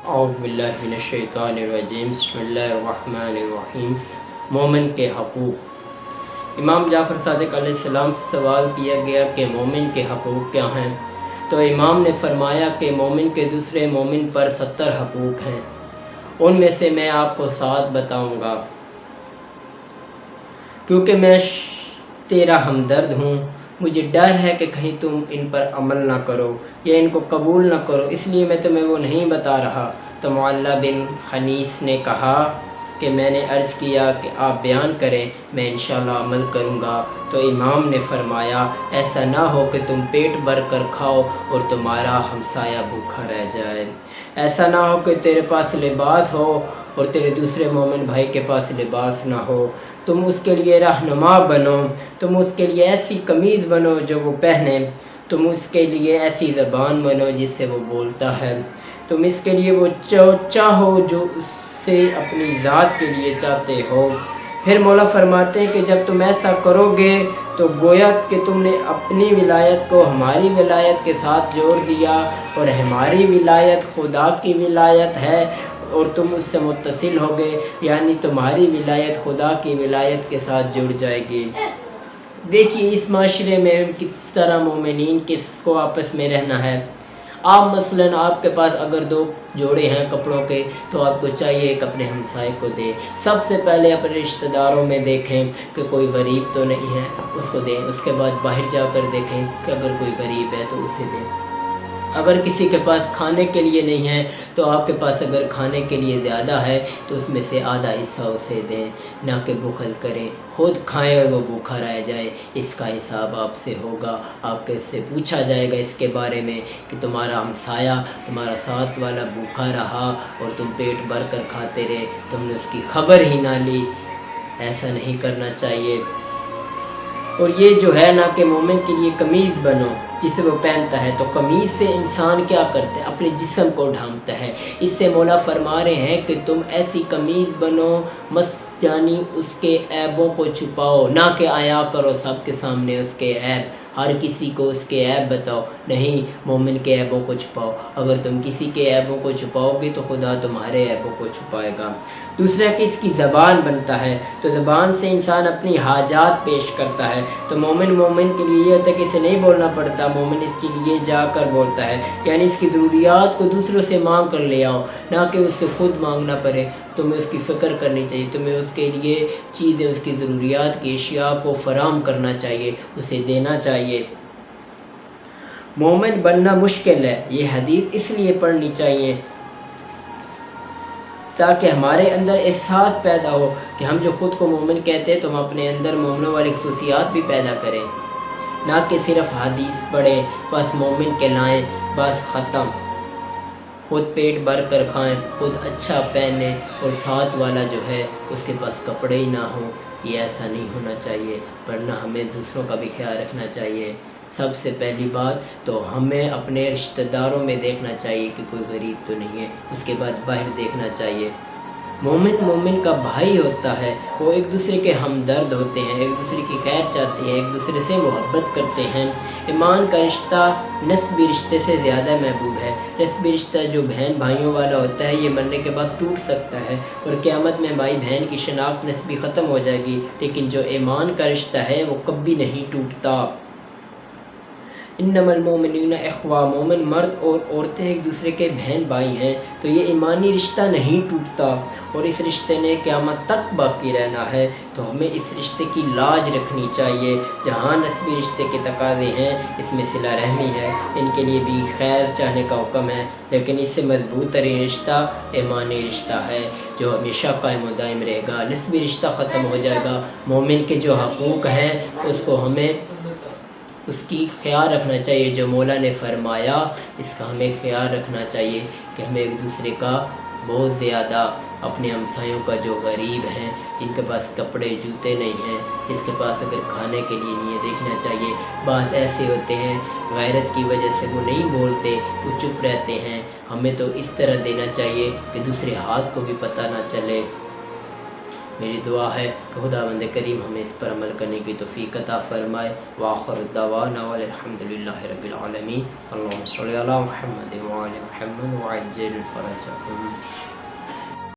اعوذ باللہ من الشیطان الرجیم، بسم اللہ الرحمن الرحیم۔ مومن کے حقوق۔ امام جعفر صادق علیہ السلام سے سوال کیا گیا کہ مومن کے حقوق کیا ہیں، تو امام نے فرمایا کہ مومن کے دوسرے مومن پر 70 حقوق ہیں، ان میں سے میں آپ کو 7 بتاؤں گا، کیونکہ میں تیرا ہمدرد ہوں، مجھے ڈر ہے کہ کہیں تم ان پر عمل نہ کرو یا ان کو قبول نہ کرو، اس لیے میں تمہیں وہ نہیں بتا رہا۔ تو معلّہ بن خنیس نے کہا کہ میں نے عرض کیا کہ آپ بیان کریں، میں انشاءاللہ عمل کروں گا۔ تو امام نے فرمایا ایسا نہ ہو کہ تم پیٹ بھر کر کھاؤ اور تمہارا ہمسایہ بھوکا رہ جائے، ایسا نہ ہو کہ تیرے پاس لباس ہو اور تیرے دوسرے مومن بھائی کے پاس لباس نہ ہو، تم اس کے لیے رہنما بنو، تم اس کے لیے ایسی قمیض بنو جو وہ پہنے، تم اس کے لیے ایسی زبان بنو جس سے وہ بولتا ہے، تم اس کے لیے وہ چاہو جو اس سے اپنی ذات کے لیے چاہتے ہو۔ پھر مولا فرماتے ہیں کہ جب تم ایسا کرو گے تو گویا کہ تم نے اپنی ولایت کو ہماری ولایت کے ساتھ جوڑ دیا، اور ہماری ولایت خدا کی ولایت ہے اور تم اس سے متصل ہو گئے، یعنی تمہاری ولایت خدا کی ولایت کے ساتھ جڑ جائے گی۔ دیکھیے اس معاشرے میں کس طرح مومنین کس کو آپس میں رہنا ہے۔ آپ مثلاً آپ کے پاس اگر 2 جوڑے ہیں کپڑوں کے تو آپ کو چاہیے ایک اپنے ہمسائے کو دیں، سب سے پہلے اپنے رشتہ داروں میں دیکھیں کہ کوئی غریب تو نہیں ہے، اس کو دیں، اس کے بعد باہر جا کر دیکھیں کہ اگر کوئی غریب ہے تو اسے دیں۔ اگر کسی کے پاس کھانے کے لیے نہیں ہے تو آپ کے پاس اگر کھانے کے لیے زیادہ ہے تو اس میں سے آدھا حصہ اسے دیں، نہ کہ بخل کریں، خود کھائیں اور وہ بھوکا رہ جائے۔ اس کا حساب آپ سے ہوگا، آپ کے سے پوچھا جائے گا اس کے بارے میں کہ تمہارا ہمسایہ تمہارا ساتھ والا بھوکا رہا اور تم پیٹ بھر کر کھاتے رہے، تم نے اس کی خبر ہی نہ لی۔ ایسا نہیں کرنا چاہیے۔ اور یہ جو ہے نا کہ مومن کے لیے قمیض بنو جسے وہ پہنتا ہے، تو قمیض سے انسان کیا کرتا ہے؟ اپنے جسم کو ڈھانپتا ہے۔ اس سے مولا فرما رہے ہیں کہ تم ایسی قمیض بنو یعنی اس کے عیبوں کو چھپاؤ، نہ کہ آیا کرو سب کے سامنے اس کے عیب، ہر کسی کو اس کے عیب بتاؤ، نہیں، مومن کے عیبوں کو چھپاؤ۔ اگر تم کسی کے عیبوں کو چھپاؤ گے تو خدا تمہارے عیبوں کو چھپائے گا۔ دوسرا کہ اس کی زبان بنتا ہے، تو زبان سے انسان اپنی حاجات پیش کرتا ہے، تو مومن کے لیے یہ ہوتا ہے کہ اسے نہیں بولنا پڑتا، مومن اس کے لیے جا کر بولتا ہے، یعنی اس کی ضروریات کو دوسروں سے مانگ کر لے آؤ، نہ کہ اس سے خود مانگنا پڑے۔ تمہیں اس کی فکر کرنی چاہیے، تمہیں اس کے لیے چیزیں، اس کی ضروریات کی اشیاء کو فراہم کرنا چاہیے، اسے دینا چاہیے۔ مومن بننا مشکل ہے، یہ حدیث اس لیے پڑھنی چاہیے تاکہ ہمارے اندر احساس پیدا ہو کہ ہم جو خود کو مومن کہتے ہیں تو ہم اپنے اندر مومنوں والی خصوصیات بھی پیدا کریں، نہ کہ صرف حدیث پڑھیں، بس مومن کہلائیں، بس ختم۔ خود پیٹ بھر کر کھائیں، خود اچھا پہنیں، اور ساتھ والا جو ہے اس کے پاس کپڑے ہی نہ ہوں، یہ ایسا نہیں ہونا چاہیے، ورنہ ہمیں دوسروں کا بھی خیال رکھنا چاہیے۔ سب سے پہلی بات تو ہمیں اپنے رشتہ داروں میں دیکھنا چاہیے کہ کوئی غریب تو نہیں ہے، اس کے بعد باہر دیکھنا چاہیے۔ مومن کا بھائی ہوتا ہے، وہ ایک دوسرے کے ہمدرد ہوتے ہیں، ایک دوسرے کی خیر چاہتے ہیں، ایک دوسرے سے محبت کرتے ہیں۔ ایمان کا رشتہ نسبی رشتے سے زیادہ محبوب ہے۔ نسبی رشتہ جو بہن بھائیوں والا ہوتا ہے یہ مرنے کے بعد ٹوٹ سکتا ہے اور قیامت میں بھائی بہن کی شناخت نسبی ختم ہو جائے گی، لیکن جو ایمان کا رشتہ ہے وہ کبھی نہیں ٹوٹتا۔ انما المؤمنون اخوہ، مومن مرد اور عورتیں ایک دوسرے کے بہن بھائی ہیں، تو یہ ایمانی رشتہ نہیں ٹوٹتا اور اس رشتے نے قیامت تک باقی رہنا ہے۔ تو ہمیں اس رشتے کی لاج رکھنی چاہیے۔ جہاں نسبی رشتے کے تقاضے ہیں اس میں صلہ رحمی ہے، ان کے لیے بھی خیر چاہنے کا حکم ہے، لیکن اس سے مضبوط ترین رشتہ ایمانی رشتہ ہے جو ہمیشہ قائم و دائم رہے گا۔ نسبی رشتہ ختم ہو جائے گا، مومن کے جو حقوق ہیں اس کو ہمیں اس کی خیال رکھنا چاہیے، جو مولا نے فرمایا اس کا ہمیں خیال رکھنا چاہیے کہ ہمیں ایک دوسرے کا بہت زیادہ، اپنے ہمسایوں کا جو غریب ہیں، جن کے پاس کپڑے جوتے نہیں ہیں، جس کے پاس اگر کھانے کے لیے نہیں ہے، دیکھنا چاہیے۔ بعض ایسے ہوتے ہیں غیرت کی وجہ سے وہ نہیں بولتے، وہ چپ رہتے ہیں، ہمیں تو اس طرح دینا چاہیے کہ دوسرے ہاتھ کو بھی پتہ نہ چلے۔ میری دعا ہے کہ خداوند کریم ہمیں اس پر عمل کرنے کی توفیق عطا فرمائے۔ وآخر دعوانا والحمد للہ رب العالمین۔ اللہم صلی علی محمد وعلی آل محمد وعجل فرجهم.